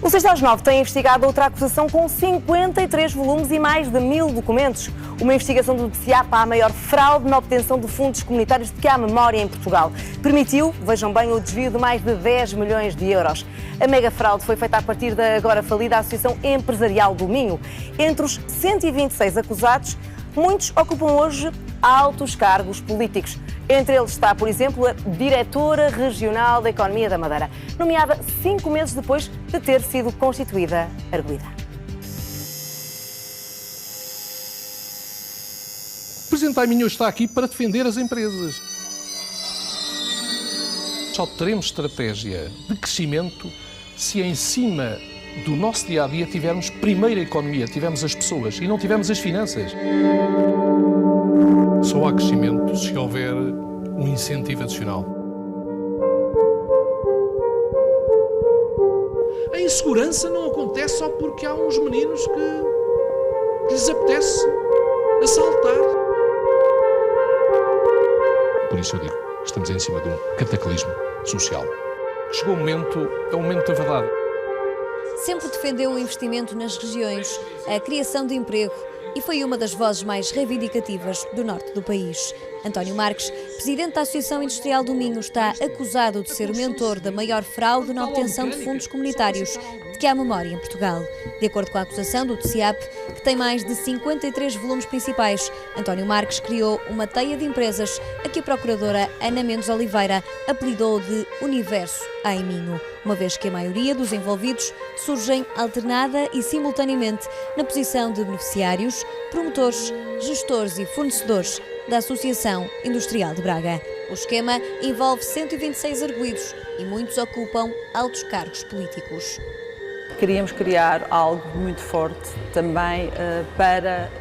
O 6 às 9 tem investigado outra acusação com 53 volumes e mais de 1000 documentos. Uma investigação do DCAP à maior fraude na obtenção de fundos comunitários de que há memória em Portugal. Permitiu, vejam bem, o desvio de mais de 10 milhões de euros. A mega fraude foi feita a partir da agora falida Associação Empresarial do Minho. Entre os 126 acusados, muitos ocupam hoje altos cargos políticos. Entre eles está, por exemplo, a diretora regional da Economia da Madeira, nomeada 5 meses depois de ter sido constituída arguida. O Presidente Aiminho está aqui para defender as empresas. Só teremos estratégia de crescimento se em cima do nosso dia-a-dia tivermos primeiro a economia, tivermos as pessoas e não tivermos as finanças. Só há crescimento se houver um incentivo adicional. A insegurança não acontece só porque há uns meninos que lhes apetece assaltar. Por isso eu digo, estamos em cima de um cataclismo social. Chegou o momento, é o momento da verdade. Sempre defendeu o investimento nas regiões, a criação de emprego e foi uma das vozes mais reivindicativas do norte do país. António Marques, presidente da Associação Industrial do Minho, está acusado de ser o mentor da maior fraude na obtenção de fundos comunitários de que há memória em Portugal. De acordo com a acusação do DCAP, que tem mais de 53 volumes principais, António Marques criou uma teia de empresas a que a procuradora Ana Mendes Oliveira apelidou de Universo Aiminho, uma vez que a maioria dos envolvidos surgem alternada e simultaneamente na posição de beneficiários, promotores, gestores e fornecedores da Associação Industrial de Braga. O esquema envolve 126 arguidos e muitos ocupam altos cargos políticos. Queríamos criar algo muito forte também para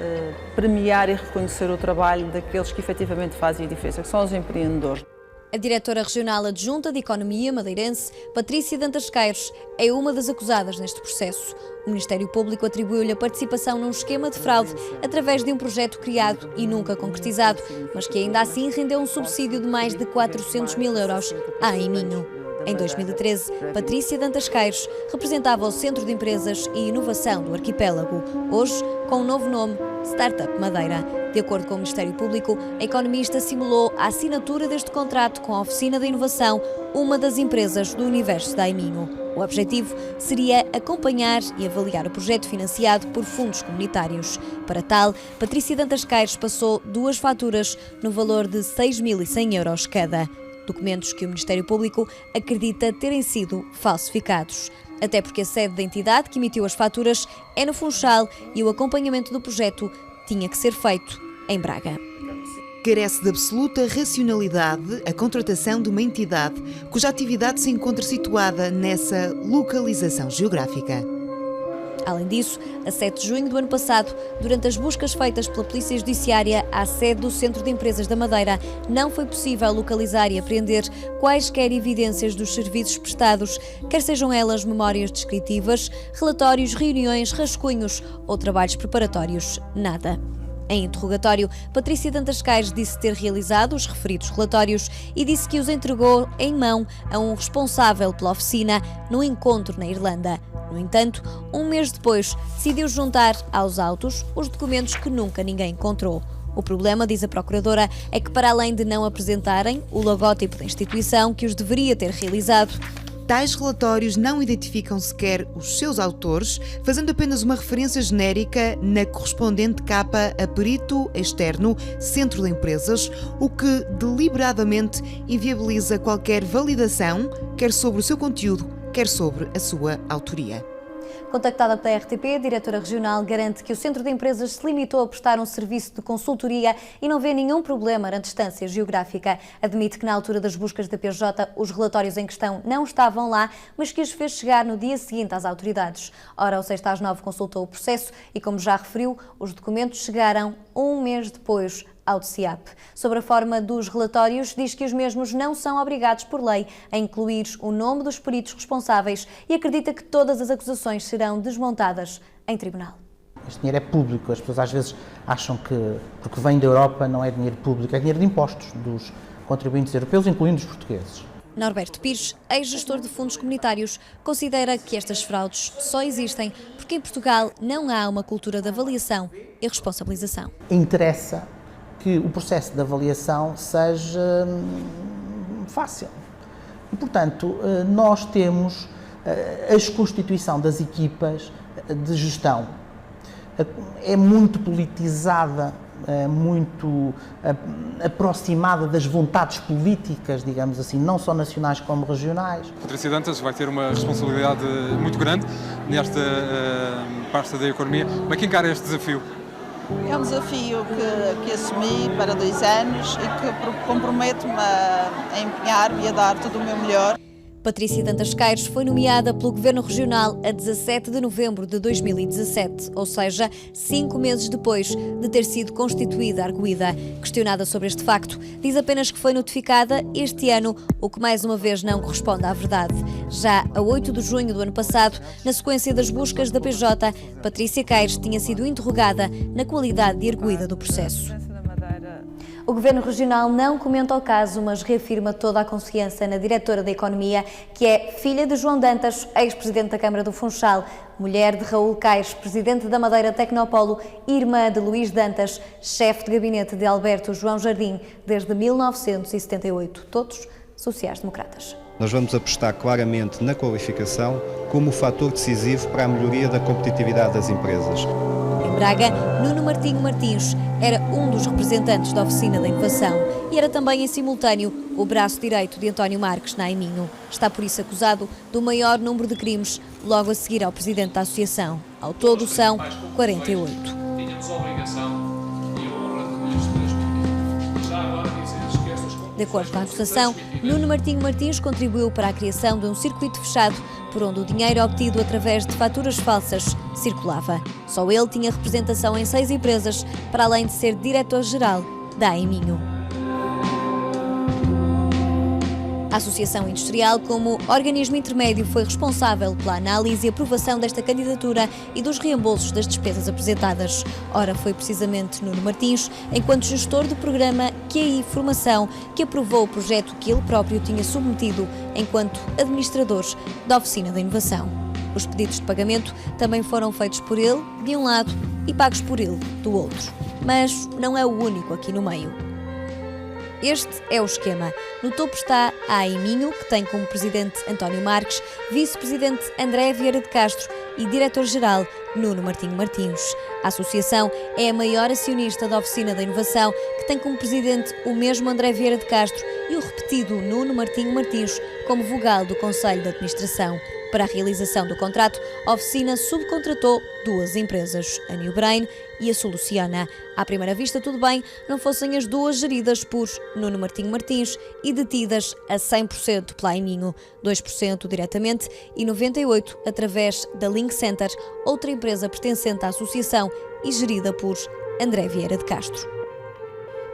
premiar e reconhecer o trabalho daqueles que efetivamente fazem a diferença, que são os empreendedores. A diretora regional adjunta de Economia madeirense, Patrícia Dantas Caires, é uma das acusadas neste processo. O Ministério Público atribuiu-lhe a participação num esquema de fraude através de um projeto criado e nunca concretizado, mas que ainda assim rendeu um subsídio de mais de 400 mil euros à Aiminho. Em 2013, Patrícia Dantas Caires representava o Centro de Empresas e Inovação do Arquipélago, hoje com o novo nome Startup Madeira. De acordo com o Ministério Público, a economista simulou a assinatura deste contrato com a Oficina da Inovação, uma das empresas do universo da Aiminho. O objetivo seria acompanhar e avaliar o projeto financiado por fundos comunitários. Para tal, Patrícia Dantas Caires passou 2 faturas no valor de 6.100 euros cada. Documentos que o Ministério Público acredita terem sido falsificados. Até porque a sede da entidade que emitiu as faturas é no Funchal e o acompanhamento do projeto tinha que ser feito em Braga. Carece de absoluta racionalidade a contratação de uma entidade cuja atividade se encontra situada nessa localização geográfica. Além disso, a 7 de junho do ano passado, durante as buscas feitas pela Polícia Judiciária à sede do Centro de Empresas da Madeira, não foi possível localizar e apreender quaisquer evidências dos serviços prestados, quer sejam elas memórias descritivas, relatórios, reuniões, rascunhos ou trabalhos preparatórios. Nada. Em interrogatório, Patrícia Dantas Caires disse ter realizado os referidos relatórios e disse que os entregou em mão a um responsável pela oficina num encontro na Irlanda. No entanto, um mês depois, decidiu juntar aos autos os documentos que nunca ninguém encontrou. O problema, diz a procuradora, é que para além de não apresentarem o logótipo da instituição que os deveria ter realizado, tais relatórios não identificam sequer os seus autores, fazendo apenas uma referência genérica na correspondente capa a perito externo Centro de Empresas, o que deliberadamente inviabiliza qualquer validação, quer sobre o seu conteúdo, quer sobre a sua autoria. Contactada pela RTP, a diretora regional garante que o Centro de Empresas se limitou a prestar um serviço de consultoria e não vê nenhum problema na distância geográfica. Admite que na altura das buscas da PJ os relatórios em questão não estavam lá, mas que os fez chegar no dia seguinte às autoridades. Ora, o 6 às 9 consultou o processo e, como já referiu, os documentos chegaram um mês depois ao DCAP. Sobre a forma dos relatórios, diz que os mesmos não são obrigados por lei a incluir o nome dos peritos responsáveis e acredita que todas as acusações serão desmontadas em tribunal. Este dinheiro é público, as pessoas às vezes acham que porque vem da Europa não é dinheiro público, é dinheiro de impostos dos contribuintes europeus, incluindo os portugueses. Norberto Pires, ex-gestor de fundos comunitários, considera que estas fraudes só existem porque em Portugal não há uma cultura de avaliação e responsabilização. Interessa que o processo de avaliação seja fácil. E, portanto, nós temos a constituição das equipas de gestão. É muito politizada, muito aproximada das vontades políticas, digamos assim, não só nacionais como regionais. Patrícia Dantas vai ter uma responsabilidade muito grande nesta pasta da economia. Como é que encara este desafio? É um desafio que assumi para 2 anos e que comprometo-me a empenhar-me e a dar tudo o meu melhor. Patrícia Dantas Queiros foi nomeada pelo Governo Regional a 17 de novembro de 2017, ou seja, 5 meses depois de ter sido constituída a arguida. Questionada sobre este facto, diz apenas que foi notificada este ano, o que mais uma vez não corresponde à verdade. Já a 8 de junho do ano passado, na sequência das buscas da PJ, Patrícia Queiros tinha sido interrogada na qualidade de arguida do processo. O Governo Regional não comenta o caso, mas reafirma toda a confiança na diretora da Economia, que é filha de João Dantas, ex-presidente da Câmara do Funchal, mulher de Raul Caires, presidente da Madeira Tecnopolo, irmã de Luís Dantas, chefe de gabinete de Alberto João Jardim, desde 1978, todos sociais-democratas. Nós vamos apostar claramente na qualificação como fator decisivo para a melhoria da competitividade das empresas. Em Braga, Nuno Martinho Martins era um dos representantes da Oficina da Inovação e era também, em simultâneo, o braço direito de António Marques na Aiminho. Está por isso acusado do maior número de crimes, logo a seguir ao presidente da associação. Ao todo são 48. Tínhamos a obrigação e a honra de recolher estes 3 minutos. Já agora dizer que estas... De acordo com a acusação, Nuno Martinho Martins contribuiu para a criação de um circuito fechado por onde o dinheiro obtido através de faturas falsas circulava. Só ele tinha representação em 6 empresas, para além de ser diretor-geral da Aiminho. A Associação Industrial, como organismo intermédio, foi responsável pela análise e aprovação desta candidatura e dos reembolsos das despesas apresentadas. Ora, foi precisamente Nuno Martins, enquanto gestor do programa QI Formação, que aprovou o projeto que ele próprio tinha submetido enquanto administrador da Oficina da Inovação. Os pedidos de pagamento também foram feitos por ele, de um lado, e pagos por ele, do outro. Mas não é o único aqui no meio. Este é o esquema. No topo está a Aiminho, que tem como presidente António Marques, vice-presidente André Vieira de Castro e diretor-geral Nuno Martinho Martins. A associação é a maior acionista da Oficina da Inovação, que tem como presidente o mesmo André Vieira de Castro e o repetido Nuno Martinho Martins como vogal do Conselho de Administração. Para a realização do contrato, a oficina subcontratou 2 empresas, a New Brain e a Soluciana. À primeira vista, tudo bem, não fossem as duas geridas por Nuno Martinho Martins e detidas a 100% pela Aiminho, 2% diretamente e 98% através da Link Center, outra empresa pertencente à associação e gerida por André Vieira de Castro.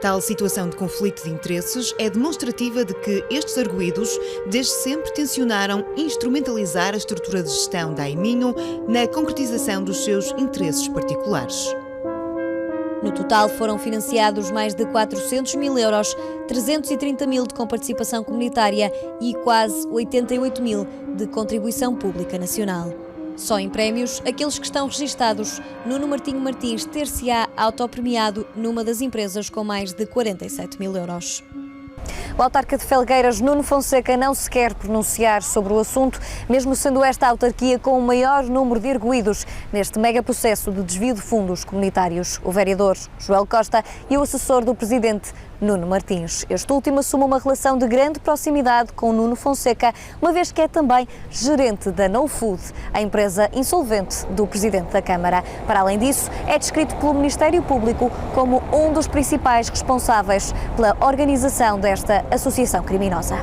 Tal situação de conflito de interesses é demonstrativa de que estes arguidos desde sempre tencionaram instrumentalizar a estrutura de gestão da Aiminho na concretização dos seus interesses particulares. No total foram financiados mais de 400 mil euros, 330 mil de comparticipação comunitária e quase 88 mil de contribuição pública nacional. Só em prémios, aqueles que estão registados, Nuno Martinho Martins ter-se-á autopremiado numa das empresas com mais de 47 mil euros. O autarca de Felgueiras, Nuno Fonseca, não se quer pronunciar sobre o assunto, mesmo sendo esta a autarquia com o maior número de arguidos neste mega processo de desvio de fundos comunitários. O vereador Joel Costa e o assessor do presidente Nuno Martins. Este último assume uma relação de grande proximidade com Nuno Fonseca, uma vez que é também gerente da No Food, a empresa insolvente do presidente da Câmara. Para além disso, é descrito pelo Ministério Público como um dos principais responsáveis pela organização desta associação criminosa.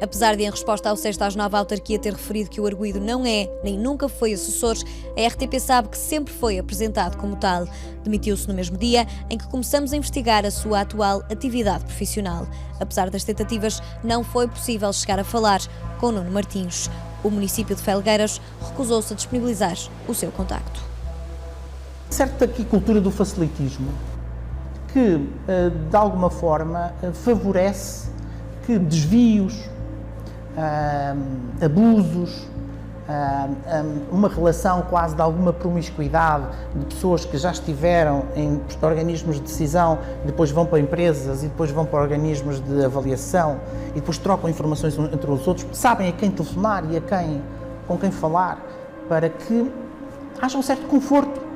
Apesar de, em resposta ao 6 às 9, a autarquia ter referido que o arguido não é, nem nunca foi assessor, a RTP sabe que sempre foi apresentado como tal. Demitiu-se no mesmo dia em que começamos a investigar a sua atual atividade profissional. Apesar das tentativas, não foi possível chegar a falar com Nuno Martins. O município de Felgueiras recusou-se a disponibilizar o seu contacto. Certo aqui cultura do facilitismo, que de alguma forma favorece que desvios abusos, uma relação quase de alguma promiscuidade de pessoas que já estiveram em organismos de decisão, depois vão para empresas e depois vão para organismos de avaliação e depois trocam informações entre os outros, sabem a quem telefonar e com quem falar, para que haja um certo conforto.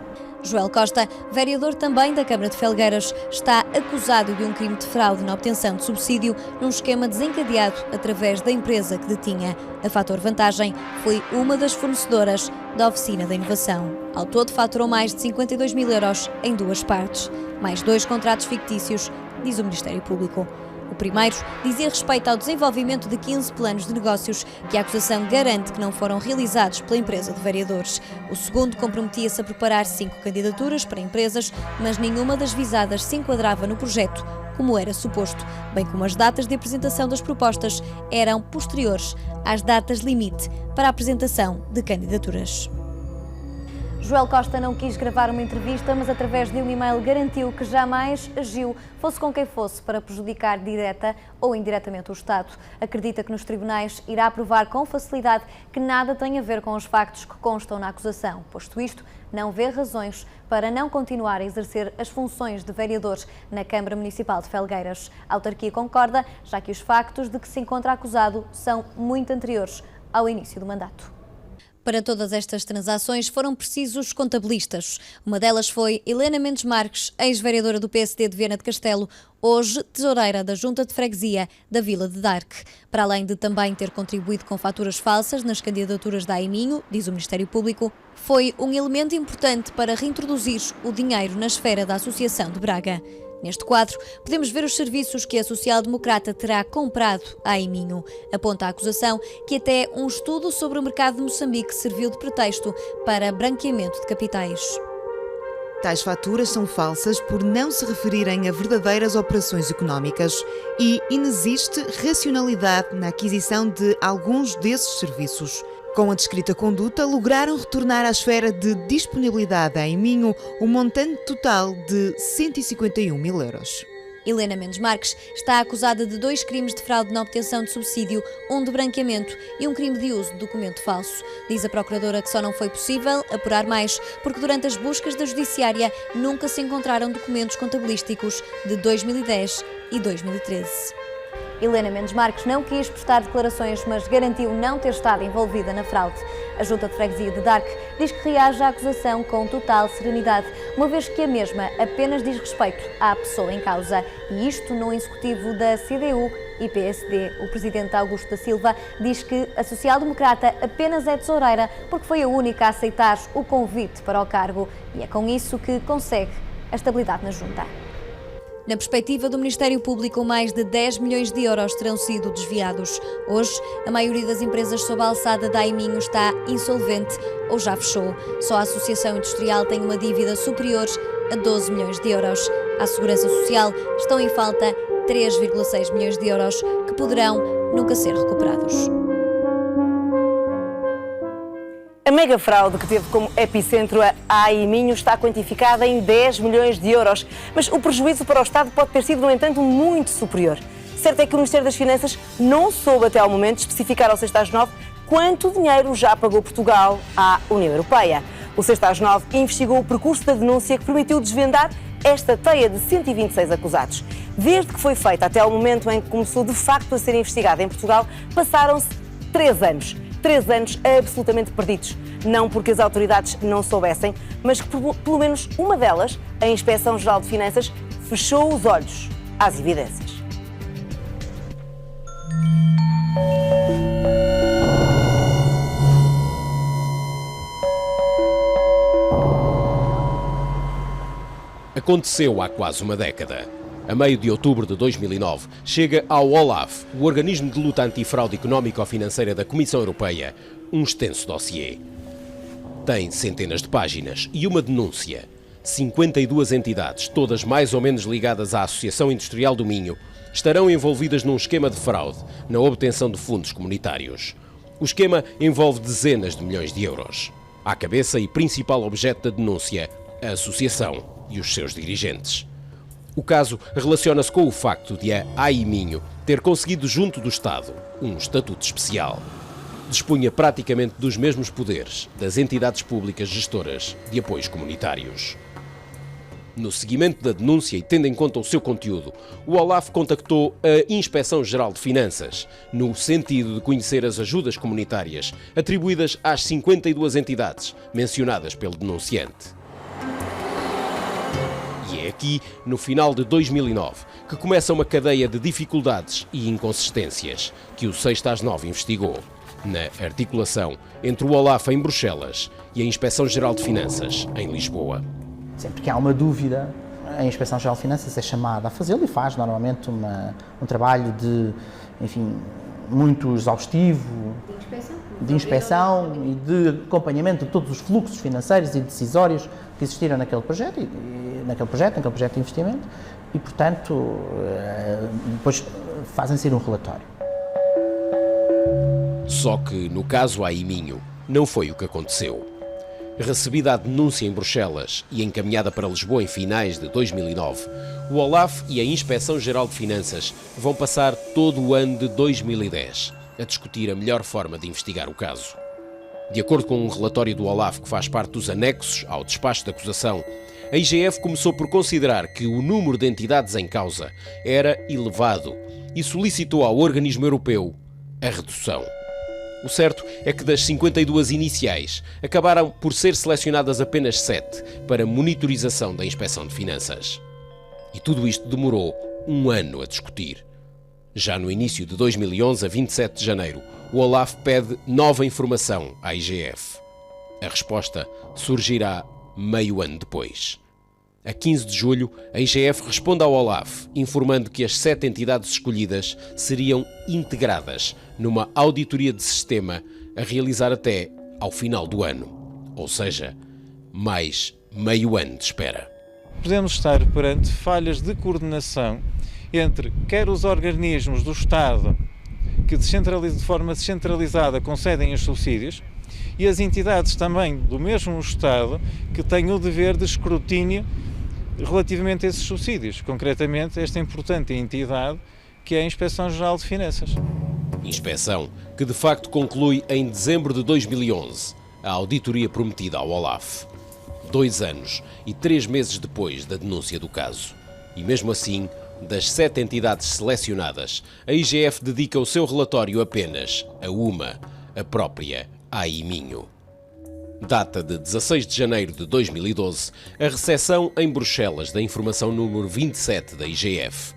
Joel Costa, vereador também da Câmara de Felgueiras, está acusado de um crime de fraude na obtenção de subsídio num esquema desencadeado através da empresa que detinha. A Fator Vantagem foi uma das fornecedoras da Oficina da Inovação. Ao todo, faturou mais de 52 mil euros em 2 partes. Mais 2 contratos fictícios, diz o Ministério Público. O primeiro dizia respeito ao desenvolvimento de 15 planos de negócios que a acusação garante que não foram realizados pela empresa de vereadores. O segundo comprometia-se a preparar 5 candidaturas para empresas, mas nenhuma das visadas se enquadrava no projeto, como era suposto, bem como as datas de apresentação das propostas eram posteriores às datas limite para a apresentação de candidaturas. Joel Costa não quis gravar uma entrevista, mas através de um e-mail garantiu que jamais agiu, fosse com quem fosse, para prejudicar direta ou indiretamente o Estado. Acredita que nos tribunais irá provar com facilidade que nada tem a ver com os factos que constam na acusação. Posto isto, não vê razões para não continuar a exercer as funções de vereador na Câmara Municipal de Felgueiras. A autarquia concorda, já que os factos de que se encontra acusado são muito anteriores ao início do mandato. Para todas estas transações foram precisos contabilistas. Uma delas foi Helena Mendes Marques, ex-vereadora do PSD de Viana de Castelo, hoje tesoureira da Junta de Freguesia da Vila de Darque. Para além de também ter contribuído com faturas falsas nas candidaturas da Aiminho, diz o Ministério Público, foi um elemento importante para reintroduzir o dinheiro na esfera da Associação de Braga. Neste quadro, podemos ver os serviços que a social-democrata terá comprado à Aiminho. Aponta a acusação que até um estudo sobre o mercado de Moçambique serviu de pretexto para branqueamento de capitais. Tais faturas são falsas por não se referirem a verdadeiras operações económicas e inexiste racionalidade na aquisição de alguns desses serviços. Com a descrita conduta, lograram retornar à esfera de disponibilidade à Aiminho o montante total de 151 mil euros. Helena Mendes Marques está acusada de 2 crimes de fraude na obtenção de subsídio, um de branqueamento e um crime de uso de documento falso. Diz a procuradora que só não foi possível apurar mais porque durante as buscas da Judiciária nunca se encontraram documentos contabilísticos de 2010 e 2013. Helena Mendes Marques não quis prestar declarações, mas garantiu não ter estado envolvida na fraude. A Junta de Freguesia de Darque diz que reage à acusação com total serenidade, uma vez que a mesma apenas diz respeito à pessoa em causa. E isto no executivo da CDU e PSD. O presidente Augusto da Silva diz que a social-democrata apenas é tesoureira porque foi a única a aceitar o convite para o cargo e é com isso que consegue a estabilidade na Junta. Na perspectiva do Ministério Público, mais de 10 milhões de euros terão sido desviados. Hoje, a maioria das empresas sob a alçada da Aiminho está insolvente ou já fechou. Só a Associação Industrial tem uma dívida superior a 12 milhões de euros. À Segurança Social estão em falta 3,6 milhões de euros que poderão nunca ser recuperados. A mega fraude que teve como epicentro a Aiminho está quantificada em 10 milhões de euros, mas o prejuízo para o Estado pode ter sido, no entanto, muito superior. Certo é que o Ministério das Finanças não soube até ao momento especificar ao 6/9 quanto dinheiro já pagou Portugal à União Europeia. O 6/9 investigou o percurso da denúncia que permitiu desvendar esta teia de 126 acusados. Desde que foi feita até ao momento em que começou de facto a ser investigada em Portugal, passaram-se 3 anos. 3 anos absolutamente perdidos. Não porque as autoridades não soubessem, mas que pelo menos uma delas, a Inspeção-Geral de Finanças, fechou os olhos às evidências. Aconteceu há quase uma década. A meio de outubro de 2009, chega ao OLAF, o organismo de luta antifraude económico-financeira da Comissão Europeia, um extenso dossiê. Tem centenas de páginas e uma denúncia. 52 entidades, todas mais ou menos ligadas à Associação Industrial do Minho, estarão envolvidas num esquema de fraude na obtenção de fundos comunitários. O esquema envolve dezenas de milhões de euros. À cabeça e principal objeto da denúncia, a associação e os seus dirigentes. O caso relaciona-se com o facto de a Aiminho ter conseguido junto do Estado um estatuto especial. Dispunha praticamente dos mesmos poderes das entidades públicas gestoras de apoios comunitários. No seguimento da denúncia e tendo em conta o seu conteúdo, o OLAF contactou a Inspeção-Geral de Finanças, no sentido de conhecer as ajudas comunitárias atribuídas às 52 entidades mencionadas pelo denunciante. E é aqui, no final de 2009, que começa uma cadeia de dificuldades e inconsistências que o 6-9 investigou, na articulação entre o OLAF em Bruxelas e a Inspeção-Geral de Finanças em Lisboa. Sempre que há uma dúvida, a Inspeção-Geral de Finanças é chamada a fazê-lo e faz normalmente um trabalho de, enfim, muito exaustivo, de inspeção e de acompanhamento de todos os fluxos financeiros e decisórios que existiram naquele projeto de investimento e, portanto, depois fazem ser um relatório. Só que, no caso AI Minho, não foi o que aconteceu. Recebida a denúncia em Bruxelas e encaminhada para Lisboa em finais de 2009, o OLAF e a Inspeção-Geral de Finanças vão passar todo o ano de 2010 a discutir a melhor forma de investigar o caso. De acordo com um relatório do OLAF que faz parte dos anexos ao despacho de acusação, a IGF começou por considerar que o número de entidades em causa era elevado e solicitou ao organismo europeu a redução. O certo é que das 52 iniciais, acabaram por ser selecionadas apenas 7 para monitorização da Inspeção de Finanças. E tudo isto demorou um ano a discutir. Já no início de 2011, a 27 de janeiro, o OLAF pede nova informação à IGF. A resposta surgirá meio ano depois. A 15 de julho, a IGF responde ao OLAF, informando que as 7 entidades escolhidas seriam integradas numa auditoria de sistema a realizar até ao final do ano. Ou seja, mais meio ano de espera. Podemos estar perante falhas de coordenação entre quer os organismos do Estado que de forma descentralizada concedem os subsídios e as entidades também do mesmo Estado que têm o dever de escrutínio relativamente a esses subsídios, concretamente esta importante entidade que é a Inspeção-Geral de Finanças. Inspeção que de facto conclui em dezembro de 2011 a auditoria prometida ao OLAF. 2 anos e 3 meses depois da denúncia do caso. E mesmo assim, das 7 entidades selecionadas, a IGF dedica o seu relatório apenas a uma, a própria AI Minho. Data de 16 de janeiro de 2012, a recepção em Bruxelas da informação número 27 da IGF.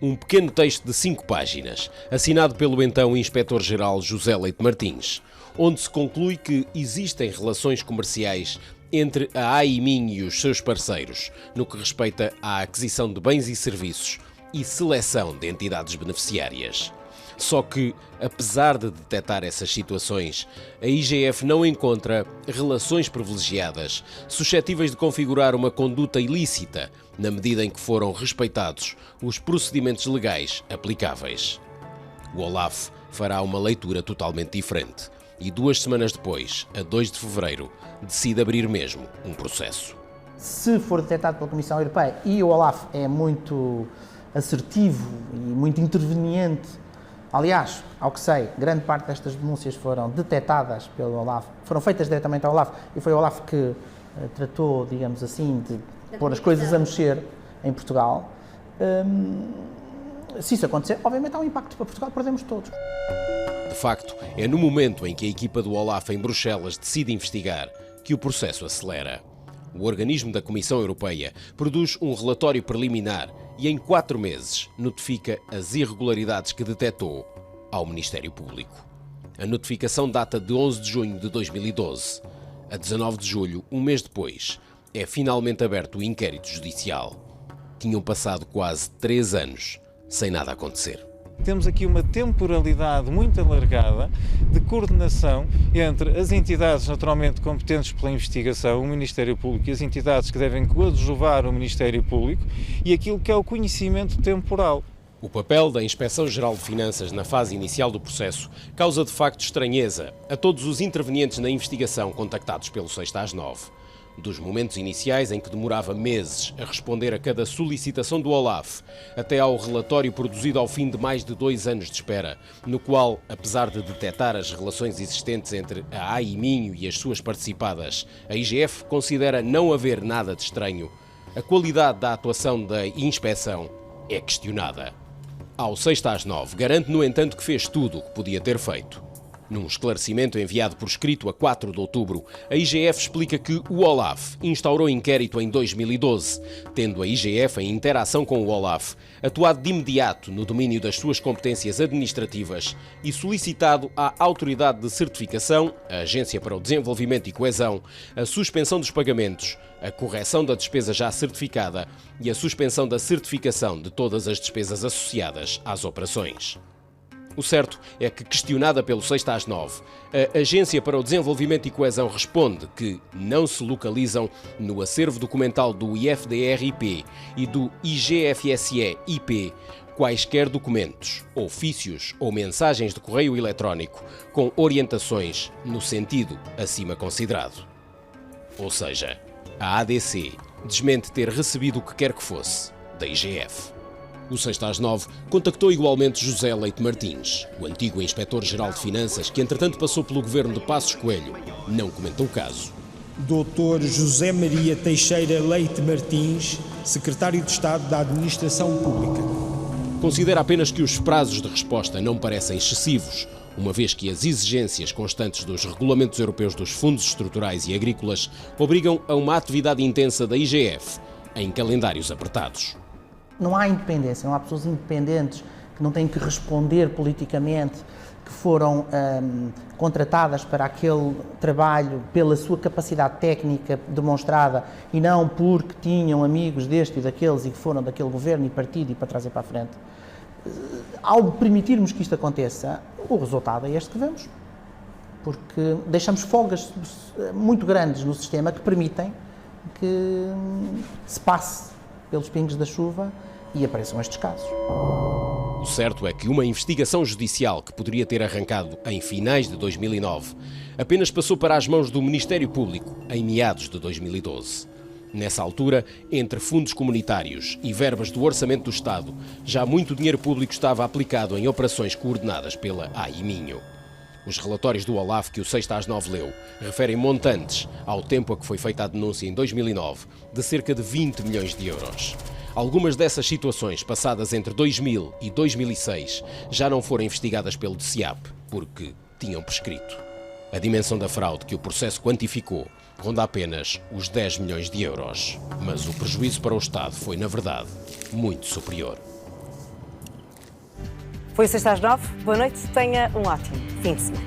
Um pequeno texto de 5 páginas, assinado pelo então Inspetor-Geral José Leite Martins, onde se conclui que existem relações comerciais entre a AI Minho e os seus parceiros, no que respeita à aquisição de bens e serviços e seleção de entidades beneficiárias. Só que, apesar de detectar essas situações, a IGF não encontra relações privilegiadas suscetíveis de configurar uma conduta ilícita, na medida em que foram respeitados os procedimentos legais aplicáveis. O OLAF fará uma leitura totalmente diferente e 2 semanas depois, a 2 de fevereiro, decide abrir mesmo um processo. Se for detectado pela Comissão Europeia, e o OLAF é muito assertivo e muito interveniente. Aliás, ao que sei, grande parte destas denúncias foram detectadas pelo OLAF, foram feitas diretamente ao OLAF e foi o OLAF que tratou, digamos assim, de pôr as coisas a mexer em Portugal. Se isso acontecer, obviamente há um impacto para Portugal, perdemos todos. De facto, é no momento em que a equipa do OLAF em Bruxelas decide investigar que o processo acelera. O organismo da Comissão Europeia produz um relatório preliminar e em 4 meses notifica as irregularidades que detectou ao Ministério Público. A notificação data de 11 de junho de 2012. A 19 de julho, um mês depois, é finalmente aberto o inquérito judicial. Tinham passado quase 3 anos sem nada acontecer. Temos aqui uma temporalidade muito alargada de coordenação entre as entidades naturalmente competentes pela investigação, o Ministério Público, e as entidades que devem coadjuvar o Ministério Público e aquilo que é o conhecimento temporal. O papel da Inspeção-Geral de Finanças na fase inicial do processo causa de facto estranheza a todos os intervenientes na investigação contactados pelo 6-9. Dos momentos iniciais em que demorava meses a responder a cada solicitação do OLAF, até ao relatório produzido ao fim de mais de 2 anos de espera, no qual, apesar de detectar as relações existentes entre a AI Minho e as suas participadas, a IGF considera não haver nada de estranho, a qualidade da atuação da inspeção é questionada. Ao 6/9, garante, no entanto, que fez tudo o que podia ter feito. Num esclarecimento enviado por escrito a 4 de outubro, a IGF explica que o OLAF instaurou inquérito em 2012, tendo a IGF, em interação com o OLAF, atuado de imediato no domínio das suas competências administrativas e solicitado à Autoridade de Certificação, a Agência para o Desenvolvimento e Coesão, a suspensão dos pagamentos, a correção da despesa já certificada e a suspensão da certificação de todas as despesas associadas às operações. O certo é que, questionada pelo 6/9, a Agência para o Desenvolvimento e Coesão responde que não se localizam no acervo documental do IFDR-IP e do IGFSE-IP quaisquer documentos, ofícios ou mensagens de correio eletrónico com orientações no sentido acima considerado. Ou seja, a ADC desmente ter recebido o que quer que fosse da IGF. O 6/9 contactou igualmente José Leite Martins, o antigo Inspetor-Geral de Finanças, que entretanto passou pelo governo de Passos Coelho. Não comentou o caso. Dr. José Maria Teixeira Leite Martins, Secretário de Estado da Administração Pública. Considera apenas que os prazos de resposta não parecem excessivos, uma vez que as exigências constantes dos regulamentos europeus dos fundos estruturais e agrícolas obrigam a uma atividade intensa da IGF, em calendários apertados. Não há independência, não há pessoas independentes que não têm que responder politicamente, que foram contratadas para aquele trabalho pela sua capacidade técnica demonstrada e não porque tinham amigos deste e daqueles e que foram daquele governo e partido e para trazer para a frente. Ao permitirmos que isto aconteça, o resultado é este que vemos, porque deixamos folgas muito grandes no sistema que permitem que se passe pelos pingos da chuva e apareçam estes casos. O certo é que uma investigação judicial que poderia ter arrancado em finais de 2009 apenas passou para as mãos do Ministério Público em meados de 2012. Nessa altura, entre fundos comunitários e verbas do Orçamento do Estado, já muito dinheiro público estava aplicado em operações coordenadas pela AI Minho. Os relatórios do OLAF que o 6/9 leu referem montantes, ao tempo a que foi feita a denúncia em 2009, de cerca de 20 milhões de euros. Algumas dessas situações, passadas entre 2000 e 2006, já não foram investigadas pelo DCIAP, porque tinham prescrito. A dimensão da fraude que o processo quantificou ronda apenas os 10 milhões de euros, mas o prejuízo para o Estado foi, na verdade, muito superior. Foi o 6/9. Boa noite, tenha um ótimo fim de semana.